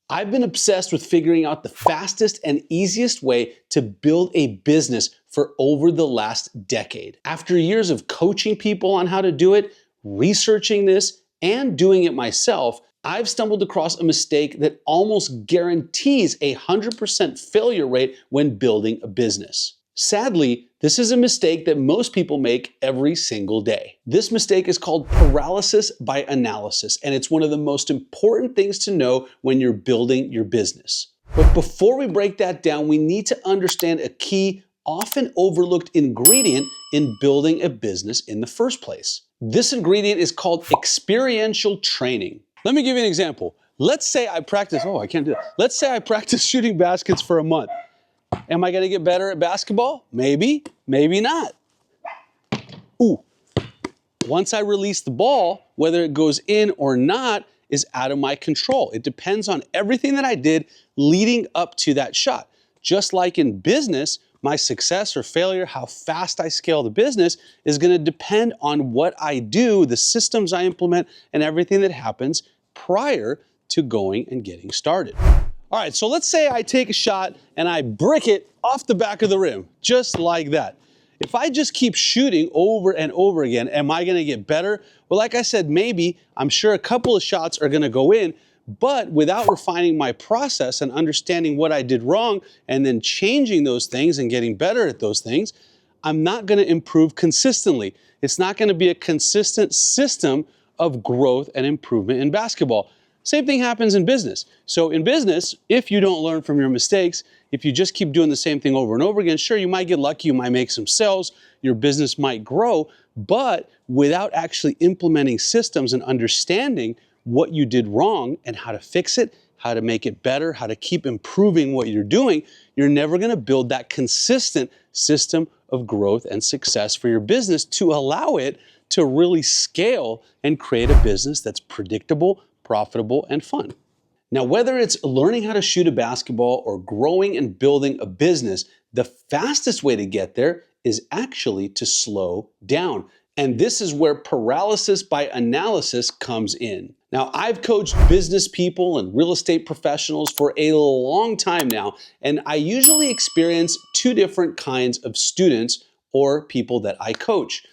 I've been obsessed with figuring out the fastest and easiest way to build a business for over the last decade. After years of coaching people on how to do it, researching this, and doing it myself, I've stumbled across a mistake that almost guarantees a 100% failure rate when building a business. Sadly, this is a mistake that most people make every single day. This mistake is called paralysis by analysis, and it's one of the most important things to know when you're building your business. But before we break that down, we need to understand a key, often overlooked ingredient in building a business in the first place. This ingredient is called experiential training. Let me give you an example. Let's say I practice shooting baskets for a month. Am I going to get better at basketball? Maybe, maybe not. Ooh, once I release the ball, whether it goes in or not is out of my control. It depends on everything that I did leading up to that shot. Just like in business, my success or failure, how fast I scale the business is going to depend on what I do, the systems I implement, and everything that happens prior to going and getting started. All right, so let's say I take a shot and I brick it off the back of the rim, just like that. If I just keep shooting over and over again, am I gonna get better? Well, like I said, maybe. I'm sure a couple of shots are gonna go in, but without refining my process and understanding what I did wrong and then changing those things and getting better at those things, I'm not gonna improve consistently. It's not gonna be a consistent system of growth and improvement in basketball. Same thing happens in business. So in business, if you don't learn from your mistakes, if you just keep doing the same thing over and over again, sure, you might get lucky, you might make some sales, your business might grow, but without actually implementing systems and understanding what you did wrong and how to fix it, how to make it better, how to keep improving what you're doing, you're never gonna build that consistent system of growth and success for your business to allow it to really scale and create a business that's predictable, profitable, and fun. Now, whether it's learning how to shoot a basketball or growing and building a business, the fastest way to get there is actually to slow down. And this is where paralysis by analysis comes in. Now, I've coached business people and real estate professionals for a long time now, and I usually experience two different kinds of students or people that I coach.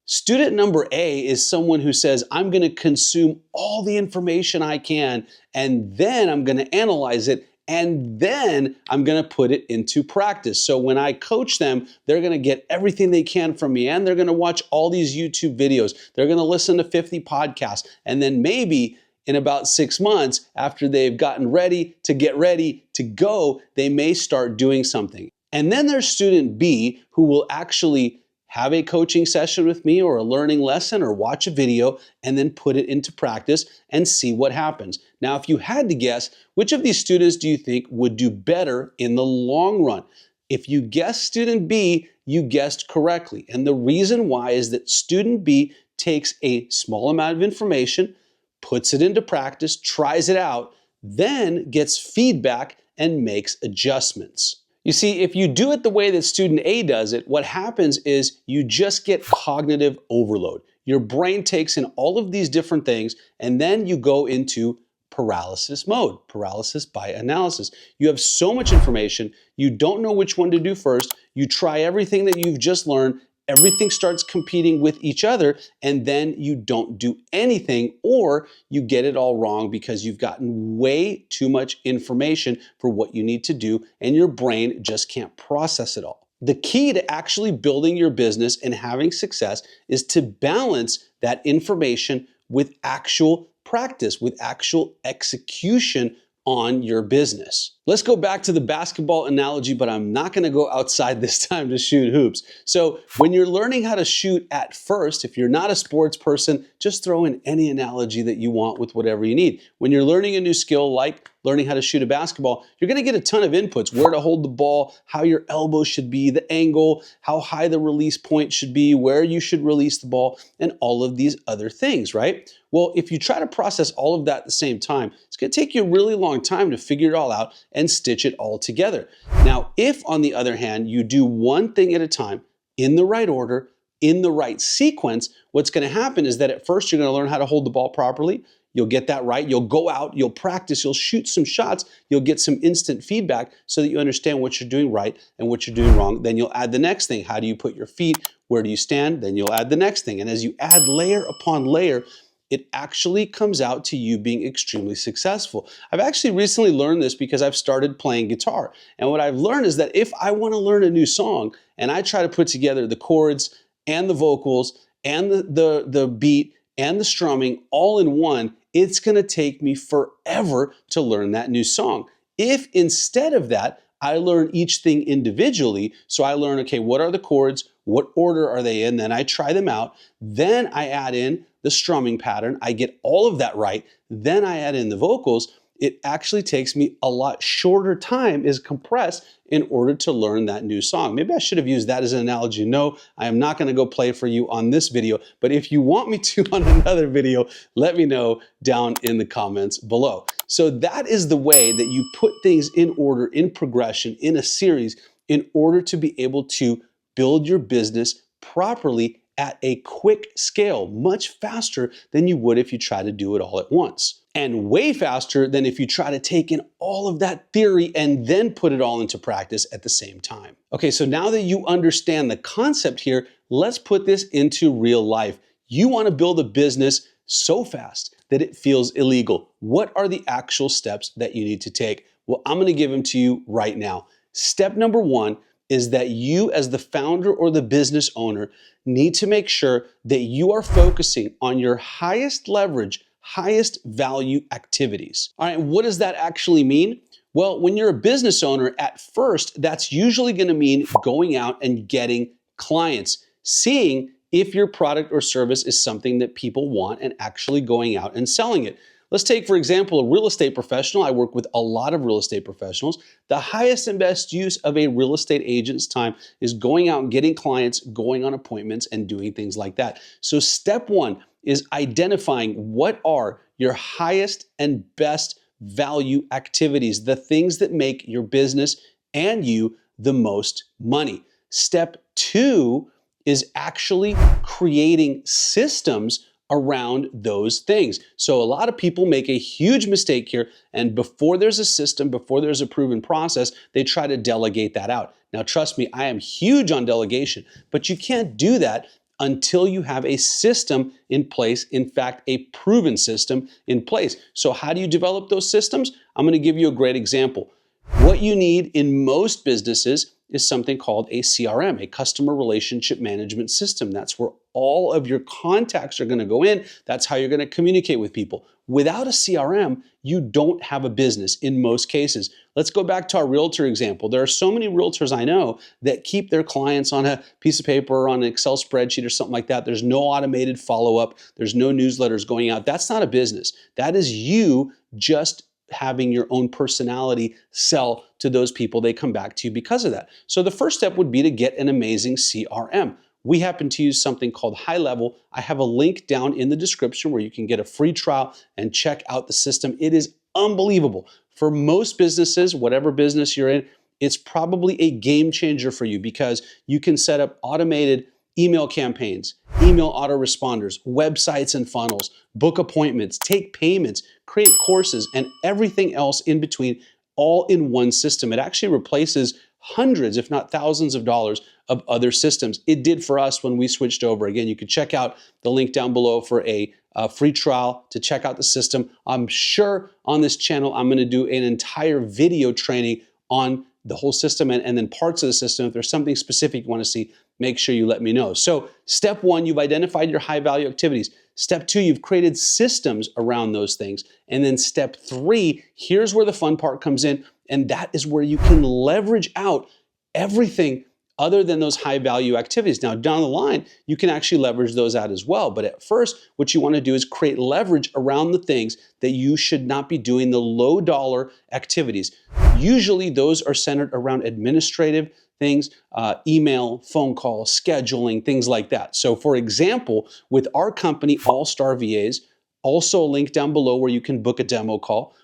Student number A is someone who says, I'm going to consume all the information I can, and then I'm going to analyze it, and then I'm going to put it into practice. So when I coach them, they're going to get everything they can from me, and they're going to watch all these YouTube videos. They're going to listen to 50 podcasts, and then maybe in about 6 months, after they've gotten ready to go, they may start doing something. And then there's student B who will actually have a coaching session with me or a learning lesson or watch a video and then put it into practice and see what happens. Now, if you had to guess, which of these students do you think would do better in the long run? If you guessed student B, you guessed correctly. And the reason why is that student B takes a small amount of information, puts it into practice, tries it out, then gets feedback and makes adjustments. You see, if you do it the way that student A does it, what happens is you just get cognitive overload. Your brain takes in all of these different things, and then you go into paralysis mode, paralysis by analysis. You have so much information, you don't know which one to do first. You try everything that you've just learned, everything starts competing with each other, and then you don't do anything, or you get it all wrong because you've gotten way too much information for what you need to do, and your brain just can't process it all. The key to actually building your business and having success is to balance that information with actual practice, with actual execution on your business. Let's go back to the basketball analogy, but I'm not going to go outside this time to shoot hoops. So when you're learning how to shoot at first, if you're not a sports person, just throw in any analogy that you want with whatever you need. When you're learning a new skill like learning how to shoot a basketball, you're going to get a ton of inputs: where to hold the ball, how your elbow should be, the angle, how high the release point should be, where you should release the ball, and all of these other things, right? Well, if you try to process all of that at the same time, it's going to take you a really long time to figure it all out and stitch it all together. Now, if on the other hand, you do one thing at a time in the right order, in the right sequence, what's going to happen is that at first you're going to learn how to hold the ball properly. You'll get that right. You'll go out, you'll practice, you'll shoot some shots, you'll get some instant feedback so that you understand what you're doing right and what you're doing wrong. Then you'll add the next thing. How do you put your feet? Where do you stand? Then you'll add the next thing. And as you add layer upon layer, it actually comes out to you being extremely successful. I've actually recently learned this because I've started playing guitar. And what I've learned is that if I want to learn a new song and I try to put together the chords and the vocals and the beat and the strumming all in one, it's going to take me forever to learn that new song. If instead of that, I learn each thing individually, so I learn, okay, what are the chords? What order are they in? Then I try them out. Then I add in the strumming pattern. I get all of that right. Then I add in the vocals. It actually takes me a lot shorter time, is compressed in order to learn that new song. Maybe I should have used that as an analogy. No, I am not going to go play for you on this video, but if you want me to on another video, let me know down in the comments below. So that is the way that you put things in order, in progression, in a series, in order to be able to build your business properly at a quick scale, much faster than you would if you try to do it all at once. And way faster than if you try to take in all of that theory and then put it all into practice at the same time. Okay, so now that you understand the concept here, let's put this into real life. You want to build a business so fast that it feels illegal. What are the actual steps that you need to take? Well, I'm going to give them to you right now. Step number one is that you, as the founder or the business owner, need to make sure that you are focusing on your highest leverage, highest value activities. All right, what does that actually mean? Well, when you're a business owner, at first, that's usually going to mean going out and getting clients, seeing if your product or service is something that people want and actually going out and selling it. Let's take, for example, a real estate professional. I work with a lot of real estate professionals. The highest and best use of a real estate agent's time is going out and getting clients, going on appointments, and doing things like that. So step one is identifying what are your highest and best value activities, the things that make your business and you the most money. Step two is actually creating systems around those things. So a lot of people make a huge mistake here, and before there's a system, before there's a proven process, they try to delegate that out. Now, trust me, I am huge on delegation, but you can't do that until you have a system in place, in fact, a proven system in place. So how do you develop those systems? I'm going to give you a great example. What you need in most businesses is something called a CRM, a customer relationship management system. That's where all of your contacts are going to go in. That's how you're going to communicate with people. Without a CRM, you don't have a business in most cases. Let's go back to our realtor example. There are so many realtors I know that keep their clients on a piece of paper or on an Excel spreadsheet or something like that. There's no automated follow-up. There's no newsletters going out. That's not a business. That is you just having your own personality sell to those people. They come back to you because of that. So the first step would be to get an amazing CRM. We happen to use something called iLLEGAL. I have a link down in the description where you can get a free trial and check out the system. It is unbelievable. For most businesses, whatever business you're in, it's probably a game changer for you because you can set up automated email campaigns, email autoresponders, websites and funnels, book appointments, take payments, create courses, and everything else in between, all in one system. It actually replaces hundreds, if not thousands of dollars of other systems. It did for us when we switched over. Again, you can check out the link down below for a free trial to check out the system. I'm sure on this channel, I'm going to do an entire video training on the whole system and then parts of the system. If there's something specific you want to see, make sure you let me know. So step one, you've identified your high value activities. Step two, you've created systems around those things. And then step three, here's where the fun part comes in. And that is where you can leverage out everything other than those high value activities. Now, down the line, you can actually leverage those out as well. But at first, what you want to do is create leverage around the things that you should not be doing, the low dollar activities. Usually, those are centered around administrative things, email, phone call, scheduling, things like that. So for example, with our company, All Star VAs, also a link down below where you can book a demo call.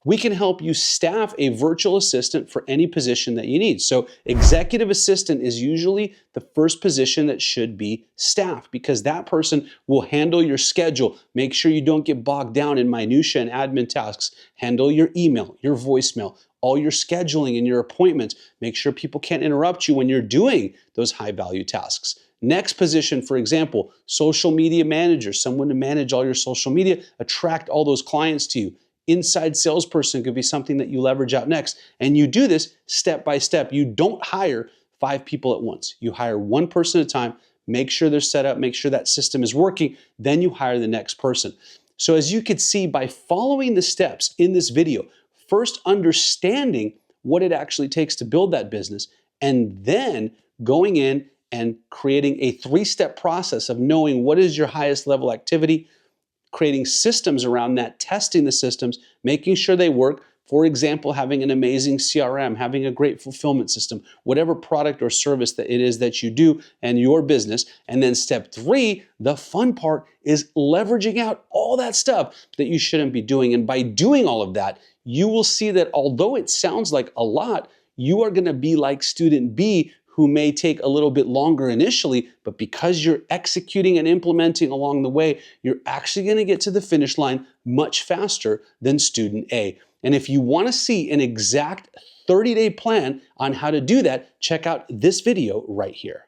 We can help you staff a virtual assistant for any position that you need. So executive assistant is usually the first position that should be staffed because that person will handle your schedule, make sure you don't get bogged down in minutia and admin tasks, handle your email, your voicemail, all your scheduling and your appointments, make sure people can't interrupt you when you're doing those high value tasks. Next position, for example, social media manager, someone to manage all your social media, attract all those clients to you. Inside salesperson could be something that you leverage out next. And you do this step by step. You don't hire 5 people at once. You hire one person at a time, make sure they're set up, make sure that system is working, then you hire the next person. So as you could see, by following the steps in this video, first understanding what it actually takes to build that business, and then going in and creating a 3-step process of knowing what is your highest level activity, creating systems around that, testing the systems, making sure they work. For example, having an amazing CRM, having a great fulfillment system, whatever product or service that it is that you do and your business. And then step 3, the fun part, is leveraging out all that stuff that you shouldn't be doing. And by doing all of that, you will see that although it sounds like a lot, you are going to be like student B, who may take a little bit longer initially, but because you're executing and implementing along the way, you're actually going to get to the finish line much faster than student A. And if you want to see an exact 30-day plan on how to do that, check out this video right here.